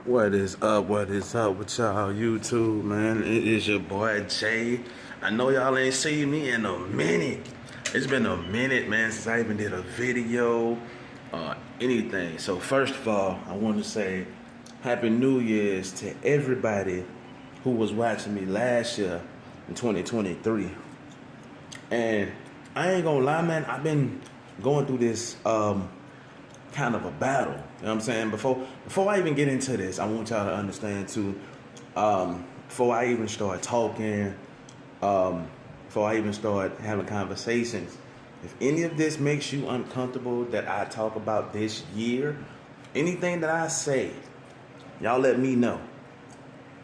What is up? What is up with y'all YouTube, man? It is your boy Jay. I know y'all ain't seen me in a minute. It's been a minute, man, since I even did a video or anything. So first of all, I want to say Happy New Year's to everybody who was watching me last year in 2023. And I ain't gonna lie, man, I've been going through this kind of a battle. You know what I'm saying? Before I even get into this, I want y'all to understand too, before I even start talking, before I even start having conversations, if any of this makes you uncomfortable that I talk about this year, anything that I say, y'all let me know.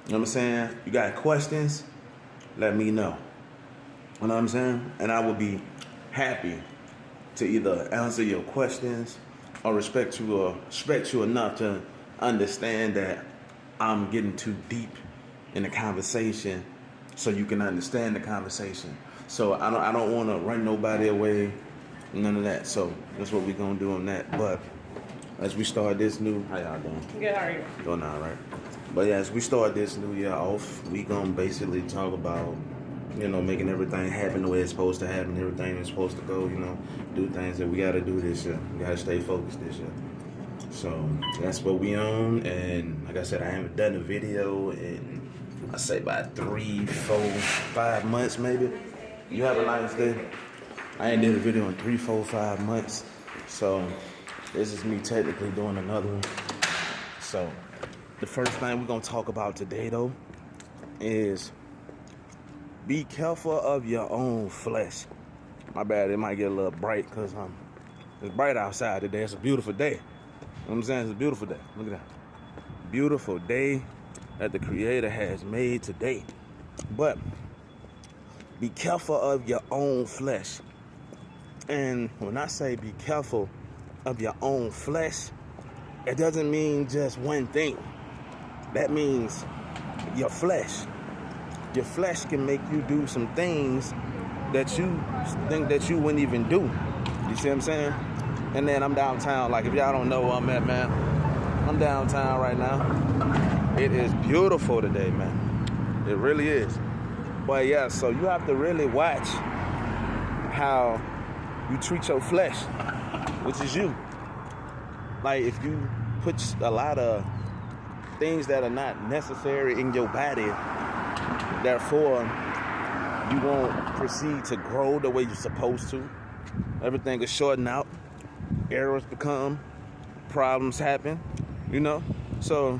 You know what I'm saying? You got questions, let me know. You know what I'm saying? And I will be happy to either answer your questions or respect you enough to understand that I'm getting too deep in the conversation so you can understand the conversation. So I don't want to run nobody away, none of that. So that's what we're gonna do on that. But as we start this new, how y'all doing? Good, how are you? Doing all right. But yeah, as we start this new year off, we gonna basically talk about, making everything happen the way it's supposed to happen, everything is supposed to go, do things that we gotta do this year. We gotta stay focused this year. So that's what we on, and like I said, I haven't done a video in, I say about 3, 4, 5 months maybe. You have a nice day. I ain't did a video in 3, 4, 5 months. So this is me technically doing another one. So the first thing we're gonna talk about today though is be careful of your own flesh. My bad, it might get a little bright because it's bright outside today. It's a beautiful day. You know what I'm saying? It's a beautiful day. Look at that. Beautiful day that the Creator has made today. But be careful of your own flesh. And when I say be careful of your own flesh, it doesn't mean just one thing. That means your flesh. Your flesh can make you do some things that you think that you wouldn't even do. You see what I'm saying? And then I'm downtown. Like, if y'all don't know where I'm at, man, I'm downtown right now. It is beautiful today, man. It really is. But yeah, so you have to really watch how you treat your flesh, which is you. Like, if you put a lot of things that are not necessary in your body, therefore, you won't proceed to grow the way you're supposed to. Everything is shorting out. Errors become. Problems happen. So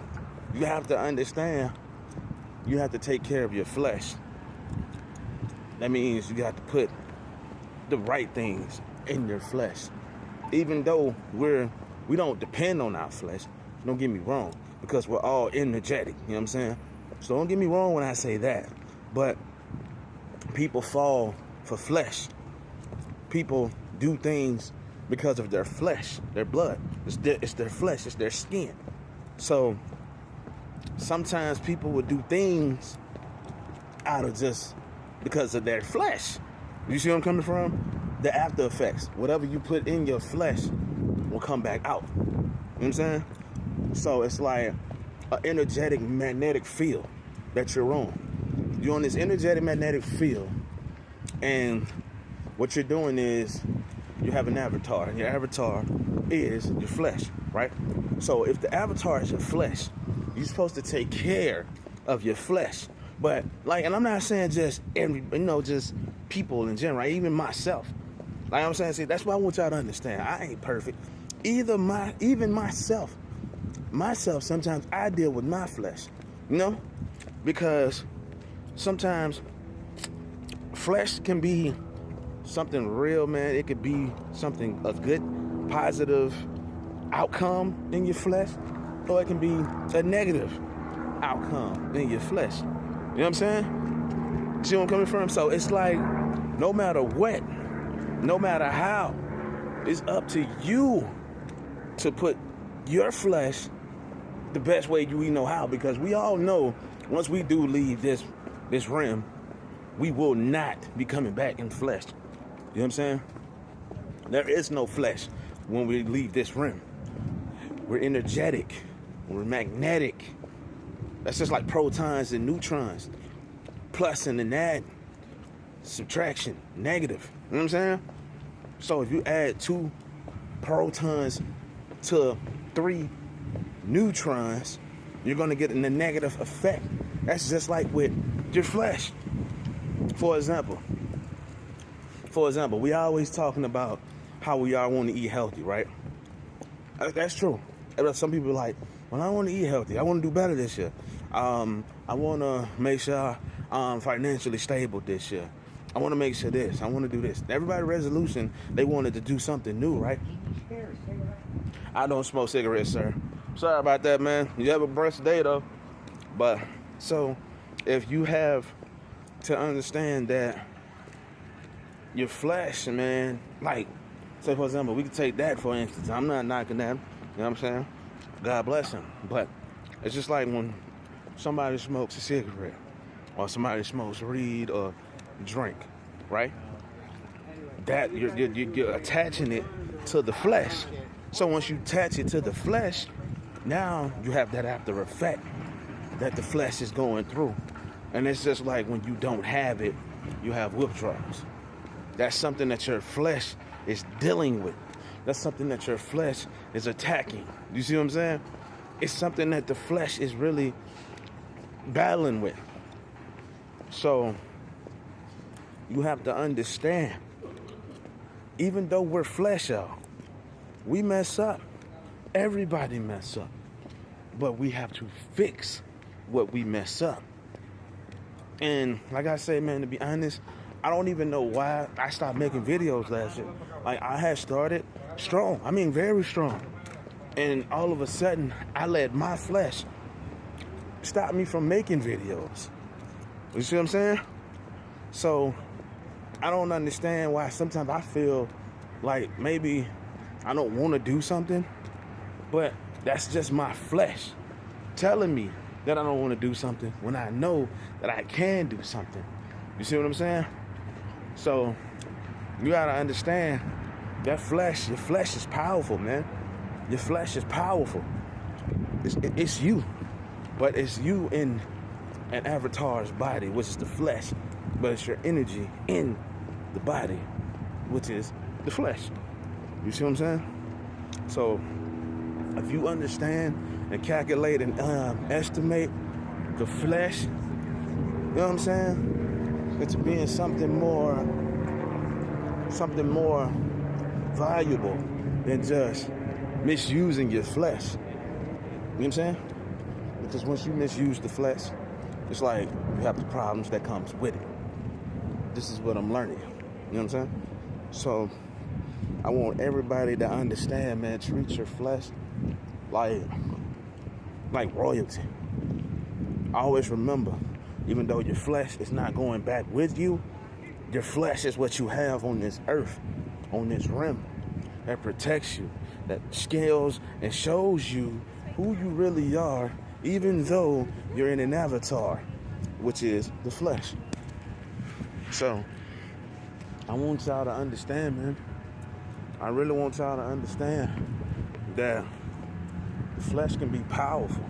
you have to understand, you have to take care of your flesh. That means you got to put the right things in your flesh. Even though we don't depend on our flesh, don't get me wrong, because we're all energetic, you know what I'm saying? So don't get me wrong when I say that. But people fall for flesh. People do things because of their flesh, their blood. It's their flesh, it's their skin. So sometimes people would do things out of just because of their flesh. You see where I'm coming from? The after effects. Whatever you put in your flesh will come back out. You know what I'm saying? So it's like an energetic magnetic field that you're on. You're on this energetic magnetic field, and what you're doing is you have an avatar, and your avatar is your flesh, right? So if the avatar is your flesh, you're supposed to take care of your flesh. But and I'm not saying just just people in general, right? Even myself. Like I'm saying, see, that's why I want y'all to understand. I ain't perfect. Even myself, sometimes I deal with my flesh, because sometimes flesh can be something real, man. It could be something, a good, positive outcome in your flesh, or it can be a negative outcome in your flesh. You know what I'm saying? See where I'm coming from? So it's like, no matter what, no matter how, it's up to you to put your flesh the best way you know how, because we all know once we do leave this realm, we will not be coming back in flesh. You know what I'm saying? There is no flesh when we leave this realm. We're energetic. We're magnetic. That's just like protons and neutrons. Plus and add, subtraction, negative. You know what I'm saying? So if you add 2 protons to 3 neutrons, you're going to get a negative effect. That's just like with your flesh. For example, we always talking about how we all want to eat healthy, right? That's true. Some people are like, well, I want to eat healthy. I want to do better this year. I want to make sure I'm financially stable this year. I want to make sure this. I want to do this. Everybody's resolution, they wanted to do something new, right? I don't smoke cigarettes, sir. Sorry about that, man. You have a blessed day, though. But, so, if you have to understand that your flesh, man, like, say, for example, we could take that, for instance. I'm not knocking that. You know what I'm saying? God bless him. But it's just like when somebody smokes a cigarette or somebody smokes weed or drink, right? That you're attaching it to the flesh. So once you attach it to the flesh, now you have that after effect that the flesh is going through. And it's just like when you don't have it, you have withdrawals. That's something that your flesh is dealing with. That's something that your flesh is attacking. You see what I'm saying? It's something that the flesh is really battling with. So you have to understand, even though we're flesh, y'all, we mess up. Everybody mess up. But we have to fix what we mess up. And like I say, man, to be honest, I don't even know why I stopped making videos last year. Like, I had started strong. I mean, very strong. And all of a sudden, I let my flesh stop me from making videos. You see what I'm saying? So, I don't understand why sometimes I feel like maybe I don't want to do something, but that's just my flesh telling me that I don't want to do something when I know that I can do something. You see what I'm saying? So, you got to understand that flesh, your flesh is powerful, man. Your flesh is powerful. It's you. But it's you in an avatar's body, which is the flesh. But it's your energy in the body, which is the flesh. You see what I'm saying? So, if you understand and calculate and estimate the flesh, you know what I'm saying? It's being something more valuable than just misusing your flesh. You know what I'm saying? Because once you misuse the flesh, it's like you have the problems that comes with it. This is what I'm learning. You know what I'm saying? So I want everybody to understand, man, treat your flesh like royalty. Always remember, even though your flesh is not going back with you, your flesh is what you have on this earth, on this rim, that protects you, that scales and shows you who you really are, even though you're in an avatar, which is the flesh. So, I want y'all to understand, man. I really want y'all to understand that the flesh can be powerful.